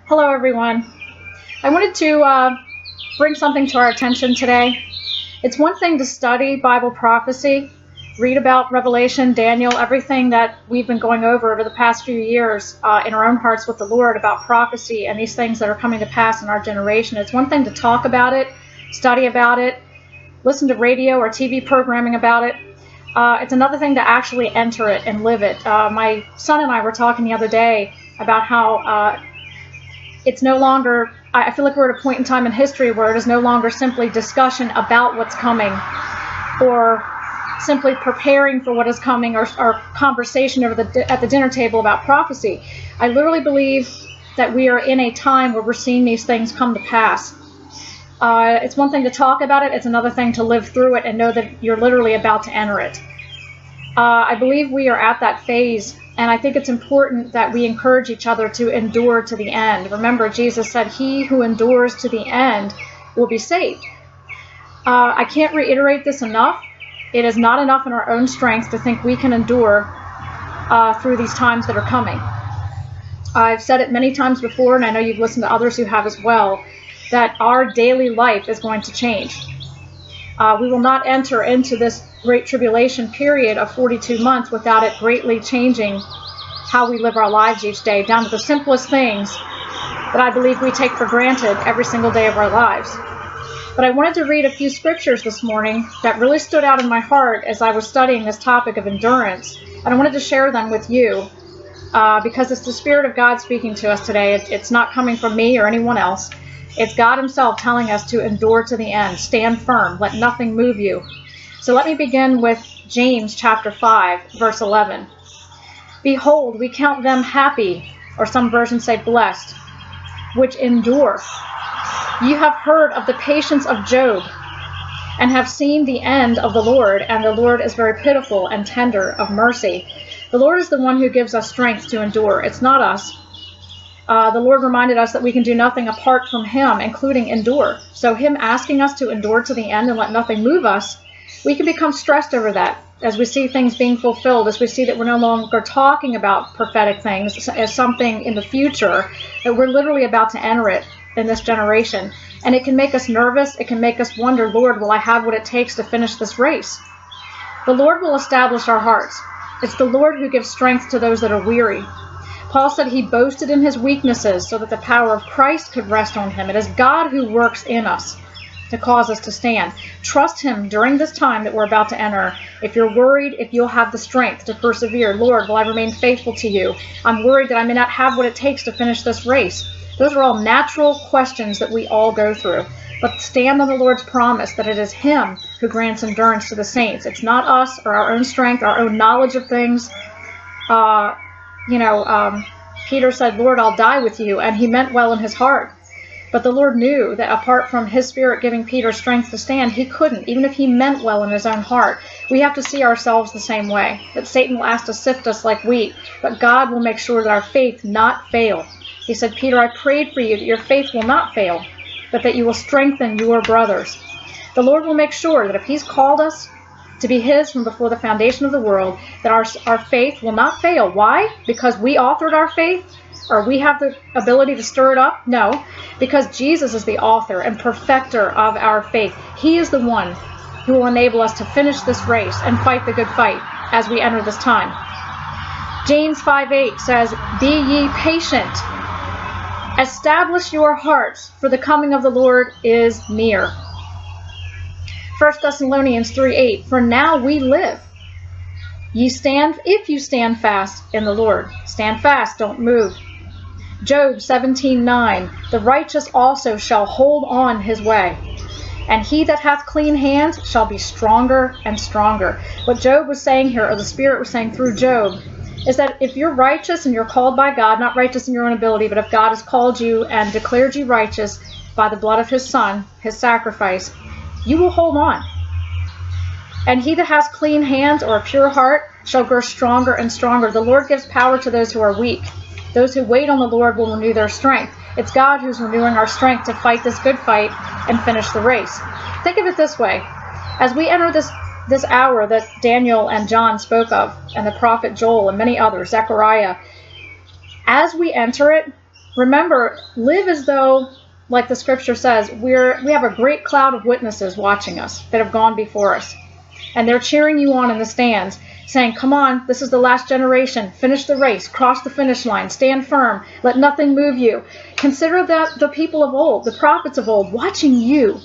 Hello, everyone. I wanted to bring something to our attention today. It's one thing to study Bible prophecy, read about Revelation, Daniel, everything that we've been going over the past few years in our own hearts with the Lord about prophecy and these things that are coming to pass in our generation. It's one thing to talk about it, study about it, listen to radio or TV programming about it. It's another thing to actually enter it and live it. My son and I were talking the other day about how it's no longer, I feel like we're at a point in time in history where it is no longer simply discussion about what's coming or simply preparing for what is coming or conversation at the dinner table about prophecy. I literally believe that we are in a time where we're seeing these things come to pass. It's one thing to talk about it. It's another thing to live through it and know that you're literally about to enter it. I believe we are at that phase, and I think it's important that we encourage each other to endure to the end. Remember, Jesus said, "He who endures to the end will be saved." I can't reiterate this enough. It is not enough in our own strength to think we can endure through these times that are coming. I've said it many times before, and I know you've listened to others who have as well, that our daily life is going to change. We will not enter into this Great Tribulation period of 42 months without it greatly changing how we live our lives each day, down to the simplest things that I believe we take for granted every single day of our lives. But I wanted to read a few scriptures this morning that really stood out in my heart as I was studying this topic of endurance, and I wanted to share them with you because it's the Spirit of God speaking to us today. It's not coming from me or anyone else. It's God himself telling us to endure to the end. Stand firm. Let nothing move you. So let me begin with James chapter 5, verse 11. "Behold, we count them happy," or some versions say blessed, "which endure. You have heard of the patience of Job, and have seen the end of the Lord, and the Lord is very pitiful and tender of mercy." The Lord is the one who gives us strength to endure. It's not us. The Lord reminded us that we can do nothing apart from him, including endure. So him asking us to endure to the end and let nothing move us, we can become stressed over that as we see things being fulfilled, as we see that we're no longer talking about prophetic things as something in the future, that we're literally about to enter it in this generation. And it can make us nervous. It can make us wonder, Lord, will I have what it takes to finish this race? The Lord will establish our hearts. It's the Lord who gives strength to those that are weary. Paul said he boasted in his weaknesses so that the power of Christ could rest on him. It is God who works in us to cause us to stand. Trust him during this time that we're about to enter. If you're worried, if you'll have the strength to persevere, Lord, will I remain faithful to you? I'm worried that I may not have what it takes to finish this race. Those are all natural questions that we all go through. But stand on the Lord's promise that it is him who grants endurance to the saints. It's not us or our own strength, our own knowledge of things. Peter said, "Lord, I'll die with you," and he meant well in his heart. But the Lord knew that apart from his Spirit giving Peter strength to stand, he couldn't, even if he meant well in his own heart. We have to see ourselves the same way, that Satan will ask to sift us like wheat, but God will make sure that our faith not fail. He said, "Peter, I prayed for you that your faith will not fail, but that you will strengthen your brothers." The Lord will make sure that if he's called us to be his from before the foundation of the world, that our faith will not fail. Why? Because we authored our faith? Or we have the ability to stir it up? No, because Jesus is the author and perfecter of our faith. He is the one who will enable us to finish this race and fight the good fight as we enter this time. James 5:8 says, "Be ye patient. Establish your hearts, for the coming of the Lord is near." 1 Thessalonians 3:8, "For now we live. If you stand fast in the Lord." Stand fast, don't move. Job 17:9, "The righteous also shall hold on his way, and he that hath clean hands shall be stronger and stronger." What Job was saying here, or the Spirit was saying through Job, is that if you're righteous and you're called by God, not righteous in your own ability, but if God has called you and declared you righteous by the blood of his Son, his sacrifice, you will hold on. "And he that has clean hands," or a pure heart, "shall grow stronger and stronger." The Lord gives power to those who are weak. Those who wait on the Lord will renew their strength. It's God who's renewing our strength to fight this good fight and finish the race. Think of it this way. As we enter this hour that Daniel and John spoke of, and the prophet Joel and many others, Zechariah, as we enter it, Remember, live as though, like the scripture says, we have a great cloud of witnesses watching us that have gone before us. And they're cheering you on in the stands, saying, come on, this is the last generation. Finish the race. Cross the finish line. Stand firm. Let nothing move you. Consider that the people of old, the prophets of old, watching you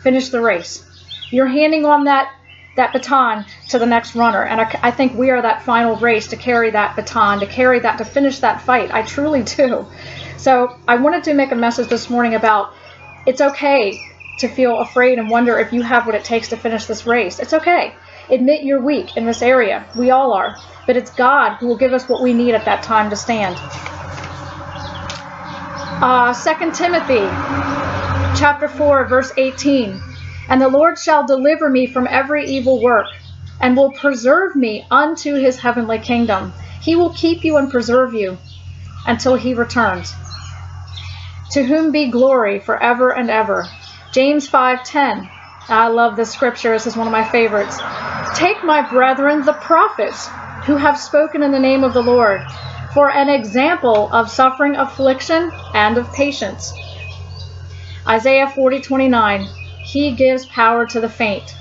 finish the race. You're handing on that baton to the next runner. And I think we are that final race to carry that baton, to finish that fight. I truly do. So I wanted to make a message this morning about it's okay to feel afraid and wonder if you have what it takes to finish this race. It's okay. Admit you're weak in this area. We all are. But it's God who will give us what we need at that time to stand. 2 Timothy chapter 4, verse 18. And the Lord shall deliver me from every evil work, and will preserve me unto his heavenly kingdom. He will keep you and preserve you until he returns. To whom be glory forever and ever. James 5:10. I love this scripture. This is one of my favorites. Take my brethren, the prophets, who have spoken in the name of the Lord, for an example of suffering, affliction, and of patience. Isaiah 40:29. He gives power to the faint,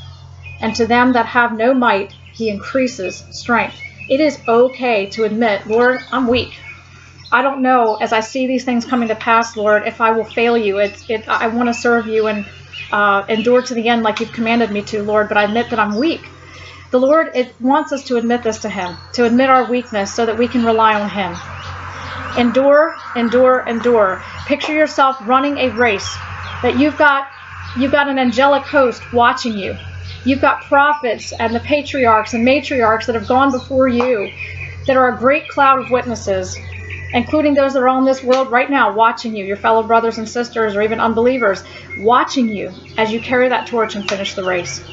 and to them that have no might, he increases strength. It is okay to admit, Lord, I'm weak. I don't know, as I see these things coming to pass, Lord, if I will fail you. I want to serve you and endure to the end like you've commanded me to, Lord, but I admit that I'm weak. The Lord wants us to admit this to him, to admit our weakness so that we can rely on him. Endure, endure, endure. Picture yourself running a race that you've got an angelic host watching you. You've got prophets and the patriarchs and matriarchs that have gone before you that are a great cloud of witnesses, including those that are on this world right now watching you, your fellow brothers and sisters or even unbelievers, watching you as you carry that torch and finish the race.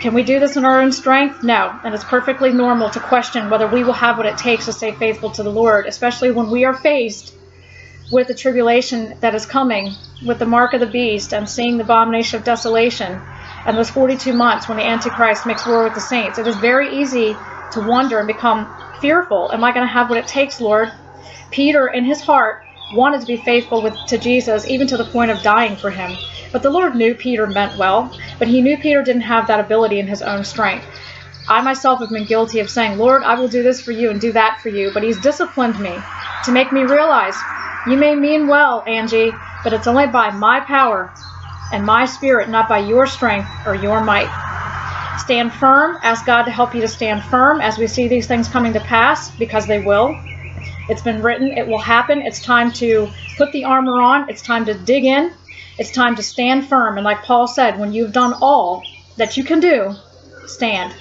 Can we do this in our own strength? No. And it's perfectly normal to question whether we will have what it takes to stay faithful to the Lord, especially when we are faced with the tribulation that is coming, with the mark of the beast and seeing the abomination of desolation and those 42 months when the Antichrist makes war with the saints. It is very easy to wonder and become fearful. Am I going to have what it takes, Lord? Peter, in his heart, wanted to be faithful to Jesus, even to the point of dying for him. But the Lord knew Peter meant well, but he knew Peter didn't have that ability in his own strength. I myself have been guilty of saying, Lord, I will do this for you and do that for you, but he's disciplined me to make me realize, you may mean well, Angie, but it's only by my power and my spirit, not by your strength or your might. Stand firm. Ask God to help you to stand firm as we see these things coming to pass, because they will. It's been written. It will happen. It's time to put the armor on. It's time to dig in. It's time to stand firm. And like Paul said, when you've done all that you can do, stand.